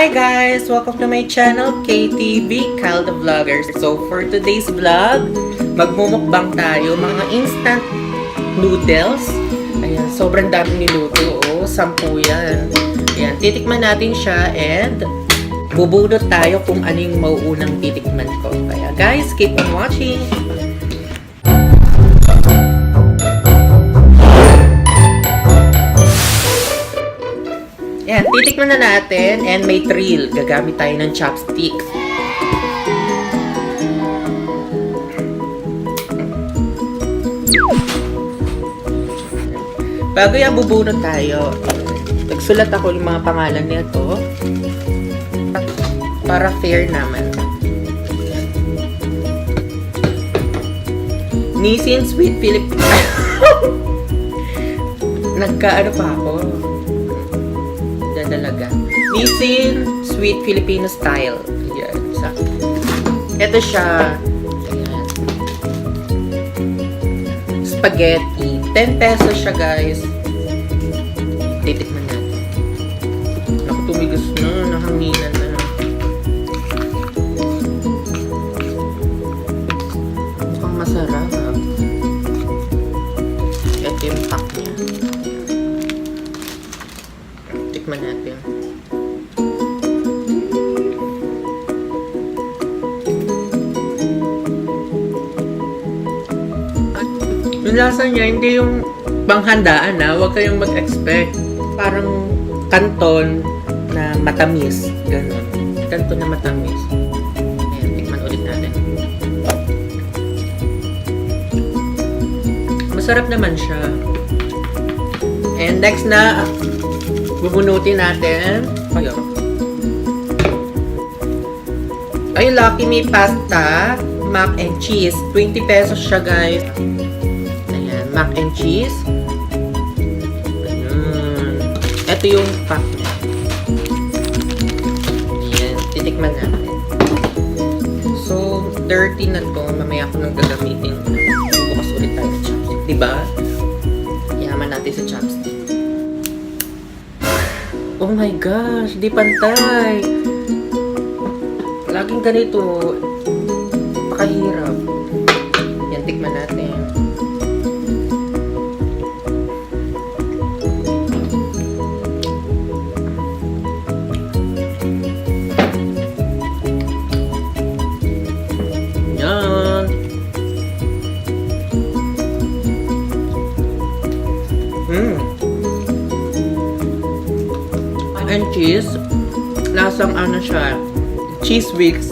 Hi guys! Welcome to my channel, KTV, Kyle the Vlogger. So for today's vlog, magmumukbang tayo mga instant noodles. Ayan, sobrang dami niluto. Oh, 10 yan. Ayan, titikman natin siya and bubunot tayo kung ano yung mauunang titikman ko. Kaya guys, keep on watching! Ayan, titikman na natin and may thrill. Gagamit tayo ng chopstick. Bago yan, bubunot tayo. Nagsulat ako yung mga pangalan nito para fair naman. Nissin Sweet Filipino. Nagkaano pa ako? Dalaga. Nissin Sweet Filipino Style. Ayan. Ito siya. Ayan. Spaghetti. 10 pesos siya, guys. Titikman natin. Naku, tumigas na. Nahanginan na. Mukhang masarap. Ito yung pack niya. Tikman natin. Yung lasa niya, hindi yung panghandaan na. Huwag kayong mag-expect. Parang kanton na matamis. Ganon. Kanton na matamis. Ayan, tikman ulit natin. Masarap naman siya. And next na, bubunutin natin. Ayun. Ay, Lucky Me Pasta, mac and cheese. 20 pesos siya, guys. Ayan, mac and cheese. Ayan. Ito yung pack niya. Ayan, titikman natin. So, dirty na to. Mamaya ko nang gagamitin. Bubukas ulit tayo ng chopstick. Diba? Yaman natin sa chopstick. Oh my gosh, di pantay. Laging ganito. Pakahirap. Yan, tikman natin. Yan. And cheese, lasang ano siya, cheese wicks,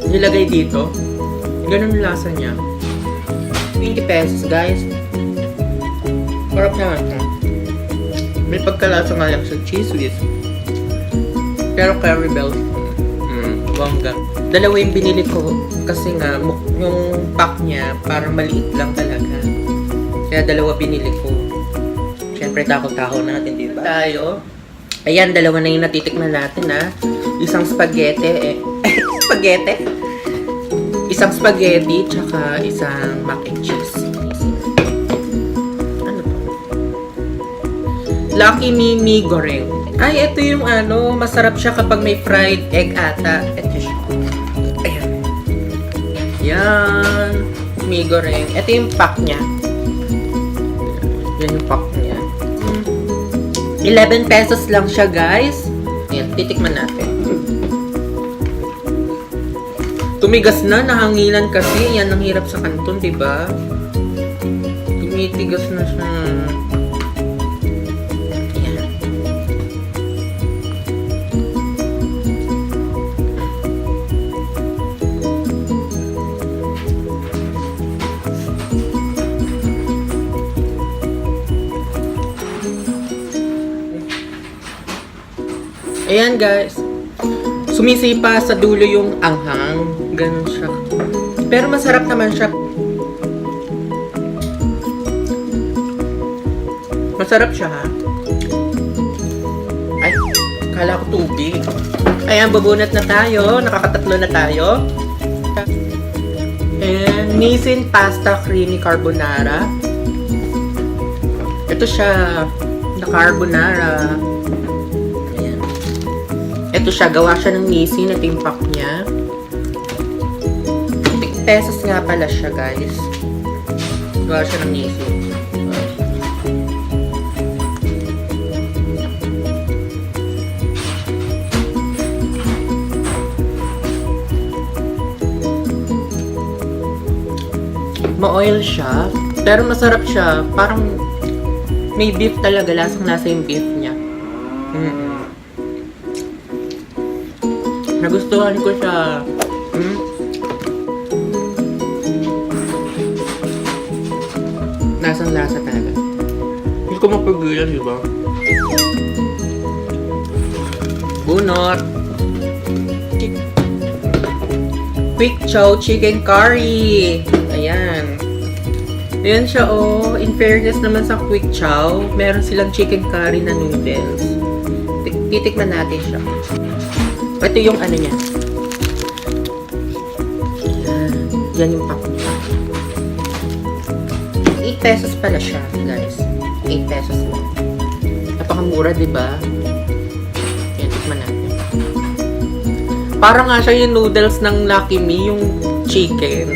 nilagay dito. Ganun yung lasa niya. 20 pesos, guys. Sarap naman ito. May pagkalasa nga lang sa cheese wicks. Pero Curry Bell, bongga. Dalawa yung binili ko kasi nga, yung pack niya, parang maliit lang talaga. Kaya dalawa binili ko. Siyempre, takot-takot natin, diba? Tayo. Ayan, dalawa na yung natitikman natin, ha. Isang spaghetti, spaghetti? Isang spaghetti, tsaka isang mac and cheese. Ano to? Lucky Me Mi Goreng. Ay, ito yung ano, masarap siya kapag may fried egg ata. Ito siya. Ayan. Yan. Mi Goreng. Ito yung pack niya. Yan yung pack niya. 11 pesos lang siya, guys. Ayan, titikman natin. Tumigas na, nahanginan kasi. Yan ang hirap sa kanton, diba? Tumitigas na siya. Ayan. Ayan, guys. Sumisipa sa dulo yung anghang. Ganun siya. Pero masarap naman siya. Masarap siya, ha? Ay, kala ko tubig. Ayan, bubunot na tayo. Nakakatatlo na tayo. And Nissin Pasta Creamy Carbonara. Ito siya. Na carbonara. Ito Ito siya, gawa siya ng Nissin. Ito yung pack niya. 50 pesos nga pala siya, guys. Gawa siya ng Nissin. Ma-oil siya, pero masarap siya. Parang may beef talaga, lasang-lasa yung beef niya. Nagustuhan ko siya. Lasang-lasa talaga. Hindi ko mapagilan, di ba? Bunot. Quick Chow Chicken Curry. Ayan. Ayan siya, oh. In fairness naman sa Quick Chow, meron silang chicken curry na noodles. Titikman natin siya. Ito yung ano niya. Ayan. Yan yung pack niya. 8 pesos pala siya, guys. 8 pesos lang. Napakamura, diba? Ayan, tikman natin. Parang nga siya yung noodles ng Lucky Me, yung chicken.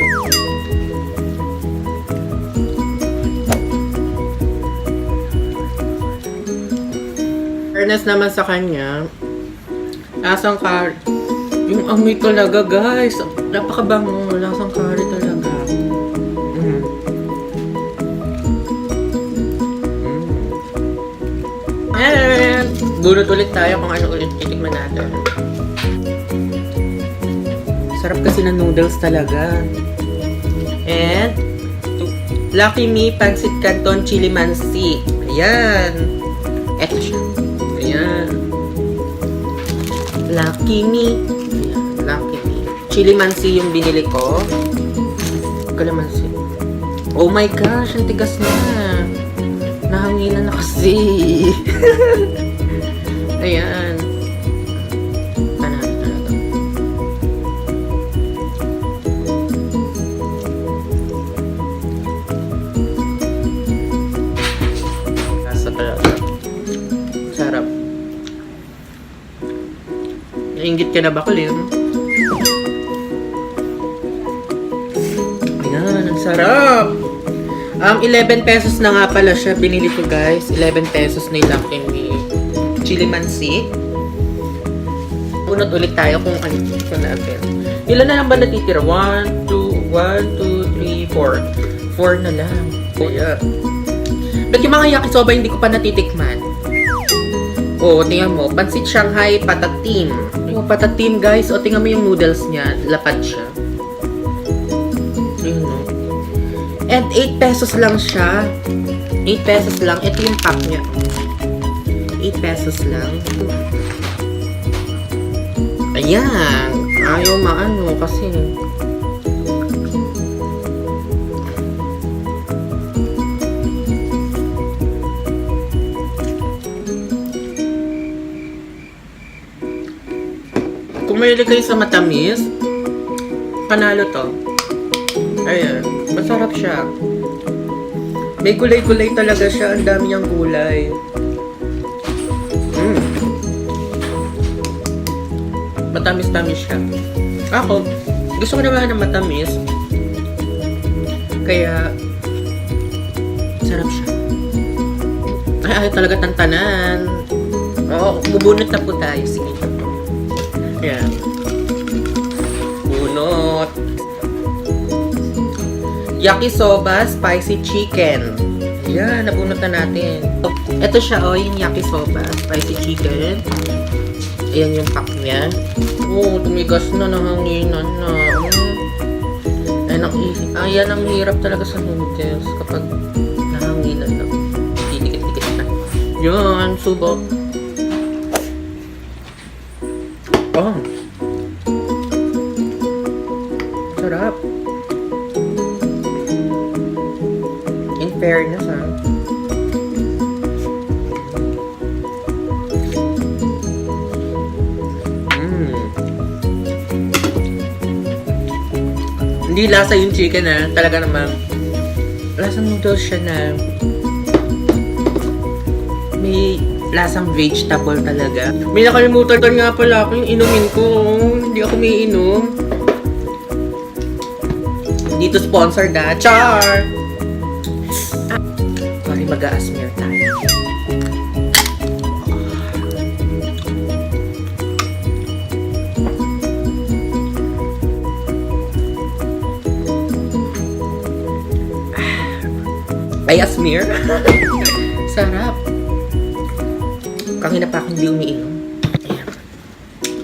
Fairness naman sa kanya, lasang curry. Yung amoy talaga, guys. Napakabango. Lasang curry talaga. And bunot ulit tayo kung ano ulit titikman natin. Sarap kasi ng noodles talaga. And Lucky Me Pancit Canton Chili Mansi. Ayan. Eto siya. Ayan. Lucky Me. Ayan. Lucky Me. Chili Mansi yung binili ko. Kalamansi. Oh my gosh, ang tigas na. Nahanginan na kasi. Ayan. Panalo talaga. Lasa talaga. Sarap. Nainggit ka na ba, Kulim? Ayan, ang sarap! 11 pesos na nga pala siya. Binili ko, guys. 11 pesos na yung Lucky Me Chili Mansi. Punot ulit tayo kung ano natin. Ilan na lang ba natitira? 1, 2, 3, 4. 4 na lang. Kaya. But yung mga yakisoba hindi ko pa natitikman. Oh, tingnan mo. Pansit Shanghai Patatim. Yung patatim, guys. O, tingnan mo yung noodles niya. Lapad siya. Ayun, no? And 8 pesos lang siya. 8 pesos lang. Ito yung pack niya. 8 pesos lang. Ayan. Ayaw maano kasi. Kung mahilig kayo sa matamis, panalo to. Ayan. Masarap siya. May gulay-gulay talaga siya. Ang dami niyang gulay. Matamis-tamis siya. Ako, gusto ko naman ng matamis. Kaya, sarap siya. Ay, talaga tantanan. Oo, bubunot na po tayo. Sige. Ayan. Bunot. Yakisoba Spicy Chicken. Yan, nabunot na natin. Ito siya, oh, yung yakisoba Spicy Chicken. Ayan yung pack niya. Oh, tumigas na, nahanginan na. Ayan ang hirap talaga sa noodles kapag nahanginan na. Didikit-dikit na. Yan, subok. Oh. Sarap. In fairness, ha. Hindi lasa yung chicken, ha. Talaga naman. Lasa noodles siya na may lasang vegetable talaga. May nakalimutan nga pala ako yung inumin ko. Hindi ako may inom. Dito sponsored na. Char! Sorry, mag-a-asmir tayo. Ay, asmir. Sarap. Kanina pa akong hindi umiinom. Ayan.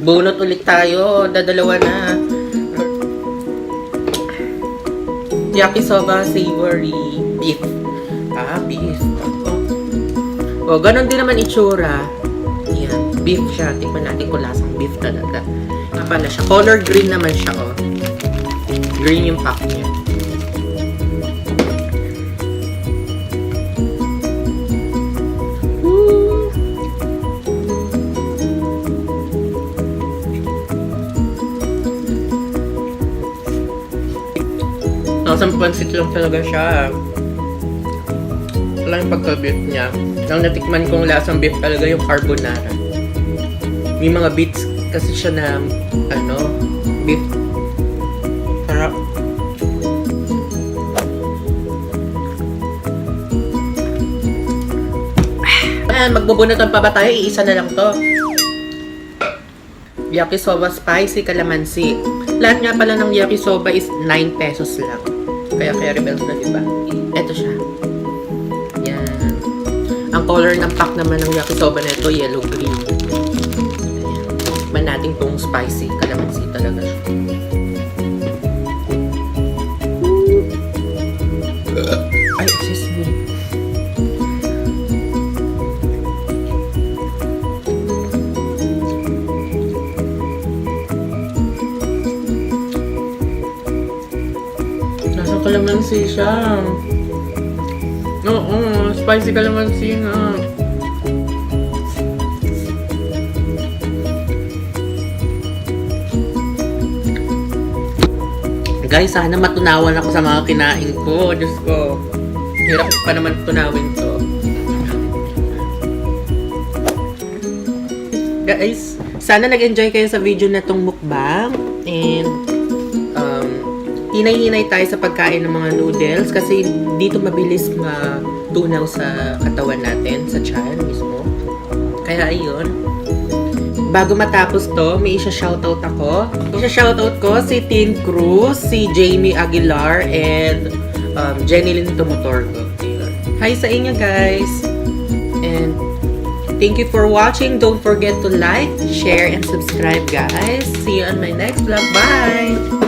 Bunot ulit tayo. Dadalawa na. Yakisoba savory beef. Beef. O, ganun din naman itsura. Ayan. Beef siya. Tikman natin kung lasang beef talaga. Nga pala siya. Color green naman siya, oh. Green yung pack niya. Lasang pansit lang talaga siya. Wala yung pagka-beef niya. Ang natikman kong lasang beef talaga yung carbonara. May mga bits kasi siya na, beef. Sarap. Ayan, magbubunatan pa ba tayo? Iisa na lang to. Yakisoba spicy calamansi. Lahat nga pala ng yakisoba is 9 pesos lang. Kaya rebels na, diba? Ito siya. Yan. Ang color ng pack naman ng yakisoba na ito, yellow-green. Ayan. Tikman natin itong spicy calamansi talaga siya. Ay, excuse me. Kalamansi siya. Oo, spicy kalamansi nga. Guys, sana matunawan ako sa mga kinain ko. Diyos ko. Hirap pa naman tunawin to. Guys, sana nag-enjoy kayo sa video na tong mukbang. And hinay-hinay tayo sa pagkain ng mga noodles kasi dito mabilis matunaw sa katawan natin, sa tiyan mismo. Kaya ayun. Bago matapos to, may isa-shoutout ako. Isa-shoutout ko si Tin Cruz, si Jamie Aguilar, and Jenilyn Tumotorgo. Hi sa inyo guys! And thank you for watching. Don't forget to like, share, and subscribe guys. See you on my next vlog. Bye!